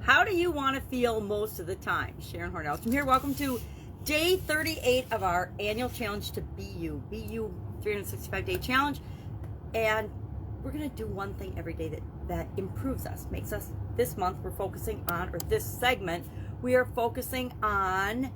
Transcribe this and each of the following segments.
How do you want to feel most of the time? Sharon Horne-Ellstrom here. Welcome to day 38 of our annual challenge to Be You 365 day challenge. And we're going to do one thing every day that improves us, makes us. This month we're focusing on, or this segment, we are focusing on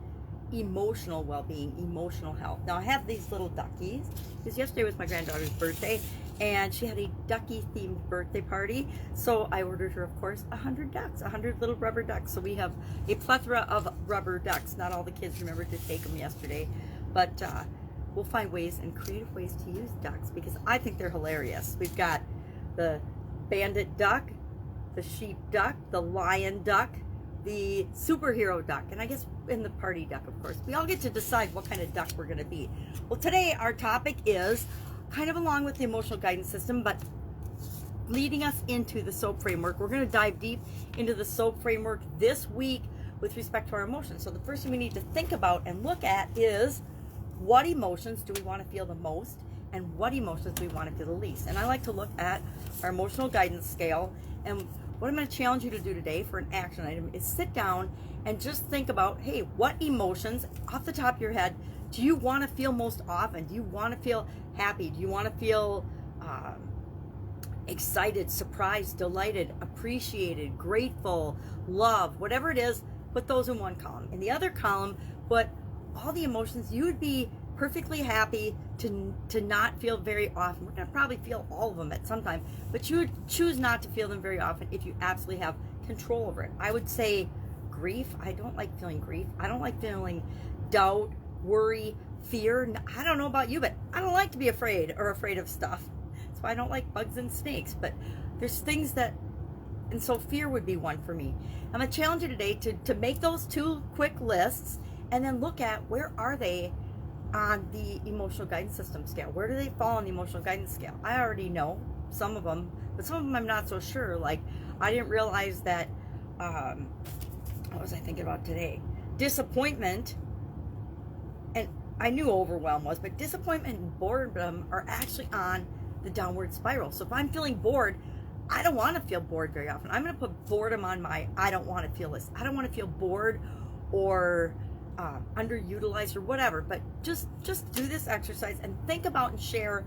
emotional well-being, emotional health. Now I have these little duckies because yesterday was my granddaughter's birthday and she had a ducky themed birthday party, so I ordered her, of course, 100 ducks, 100 little rubber ducks. So we have a plethora of rubber ducks. Not all the kids remembered to take them yesterday, but we'll find ways and creative ways to use ducks because I think they're hilarious. We've got the bandit duck, the sheep duck, the lion duck, the superhero duck, and I guess in the party duck, of course. We all get to decide what kind of duck we're going to be. Well, today our topic is kind of along with the emotional guidance system, but leading us into the SOAP framework. We're going to dive deep into the SOAP framework this week with respect to our emotions. So the first thing we need to think about and look at is what emotions do we want to feel the most and what emotions do we want to feel the least. And I like to look at our emotional guidance scale, and what I'm going to challenge you to do today for an action item is sit down and just think about, hey, what emotions off the top of your head do you want to feel most often? Do you want to feel happy? Do you want to feel excited, surprised, delighted, appreciated, grateful, love, whatever it is? Put those in one column. In the other column, put all the emotions you would be perfectly happy to not feel very often. We're going to probably feel all of them at some time, but you would choose not to feel them very often if you absolutely have control over it. I would say grief. I don't like feeling grief. I don't like feeling doubt, worry, fear. I don't know about you, but I don't like to be afraid or afraid of stuff. That's why I don't like bugs and snakes, but there's things that, and so fear would be one for me. I'm going to challenge you today to make those two quick lists and then look at where are they on the emotional guidance system scale. Where do they fall on the emotional guidance scale? I already know some of them, but some of them I'm not so sure. Like, I didn't realize that, what was I thinking about today? Disappointment, and I knew overwhelm was, but disappointment and boredom are actually on the downward spiral. So if I'm feeling bored, I don't want to feel bored very often. I'm going to put boredom on my I don't want to feel list. I don't want to feel bored or underutilized or whatever, but just do this exercise and think about and share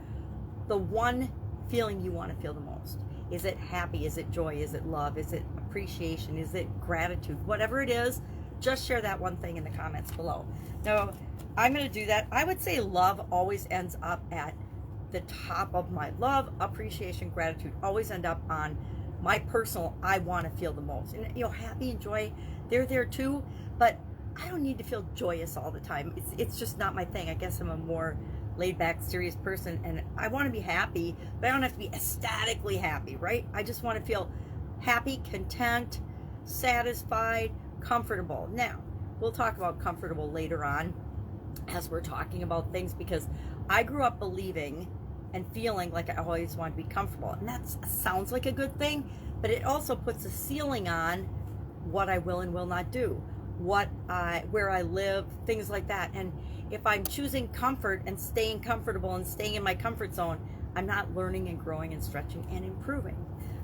the one feeling you want to feel the most. Is it happy? Is it joy? Is it love? Is it appreciation? Is it gratitude? Whatever it is, just share that one thing in the comments below. Now, I'm going to do that. I would say love always ends up at the top of my love, appreciation, gratitude always end up on my personal I want to feel the most. And happy and joy, they're there too, but I don't need to feel joyous all the time. It's just not my thing. I guess I'm a more laid back, serious person, and I want to be happy, but I don't have to be ecstatically happy, right? I just want to feel happy, content, satisfied, comfortable. Now, we'll talk about comfortable later on as we're talking about things, because I grew up believing and feeling like I always want to be comfortable. And that sounds like a good thing, but it also puts a ceiling on what I will and will not do, where I live, things like that. And if I'm choosing comfort and staying comfortable and staying in my comfort zone, I'm not learning and growing and stretching and improving.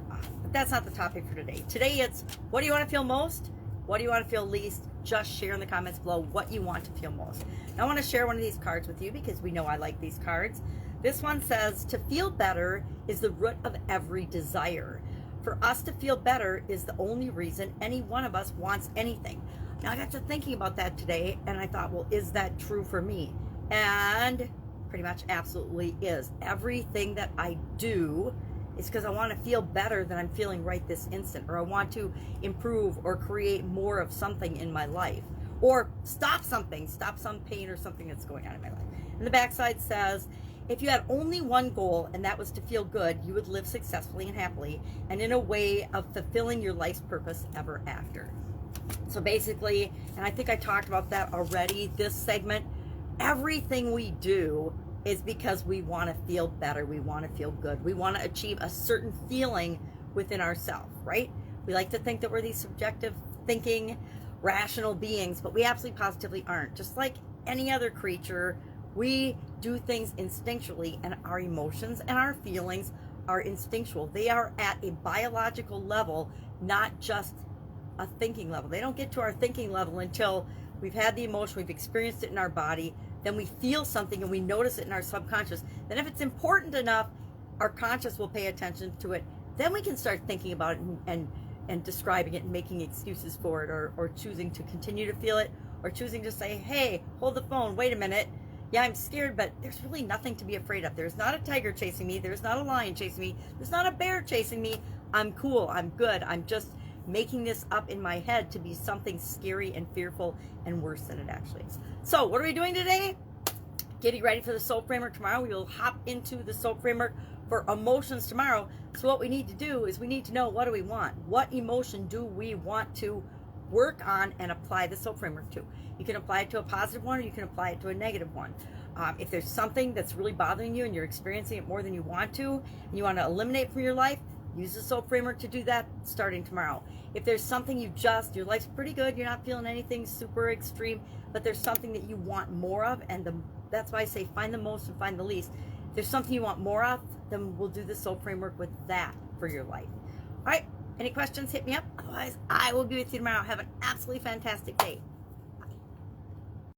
But that's not the topic for today. Today it's, what do you want to feel most? What do you want to feel least? Just share in the comments below what you want to feel most. Now, I want to share one of these cards with you because we know I like these cards. This one says, to feel better is the root of every desire. For us to feel better is the only reason any one of us wants anything. Now, I got to thinking about that today, and I thought, well, is that true for me? And pretty much absolutely is. Everything that I do is because I want to feel better than I'm feeling right this instant, or I want to improve or create more of something in my life, or stop some pain or something that's going on in my life. And the backside says, if you had only one goal, and that was to feel good, you would live successfully and happily, and in a way of fulfilling your life's purpose ever after. So basically, and I think I talked about that already, this segment, everything we do is because we want to feel better. We want to feel good. We want to achieve a certain feeling within ourselves, right? We like to think that we're these subjective thinking, rational beings, but we absolutely positively aren't. Just like any other creature, we do things instinctually, and our emotions and our feelings are instinctual. They are at a biological level, not just a thinking level. They don't get to our thinking level until we've had the emotion, we've experienced it in our body, then we feel something and we notice it in our subconscious. Then if it's important enough, our conscious will pay attention to it. Then we can start thinking about it and describing it and making excuses for it, or choosing to continue to feel it, or choosing to say, hey, hold the phone, wait a minute. Yeah, I'm scared, but there's really nothing to be afraid of. There's not a tiger chasing me. There's not a lion chasing me. There's not a bear chasing me. I'm cool. I'm good. I'm just making this up in my head to be something scary and fearful and worse than it actually is. So what are we doing today? Getting ready for the soul framework tomorrow. We will hop into the soul framework for emotions tomorrow. So what we need to do is we need to know, what do we want? What emotion do we want to work on and apply the soul framework to? You can apply it to a positive one, or you can apply it to a negative one. If there's something that's really bothering you and you're experiencing it more than you want to, and you want to eliminate from your life, use the soul framework to do that starting tomorrow. If there's something your life's pretty good, you're not feeling anything super extreme, but there's something that you want more of, and that's why I say find the most and find the least. If there's something you want more of, then we'll do the soul framework with that for your life. All right, any questions, hit me up. Otherwise, I will be with you tomorrow. Have an absolutely fantastic day.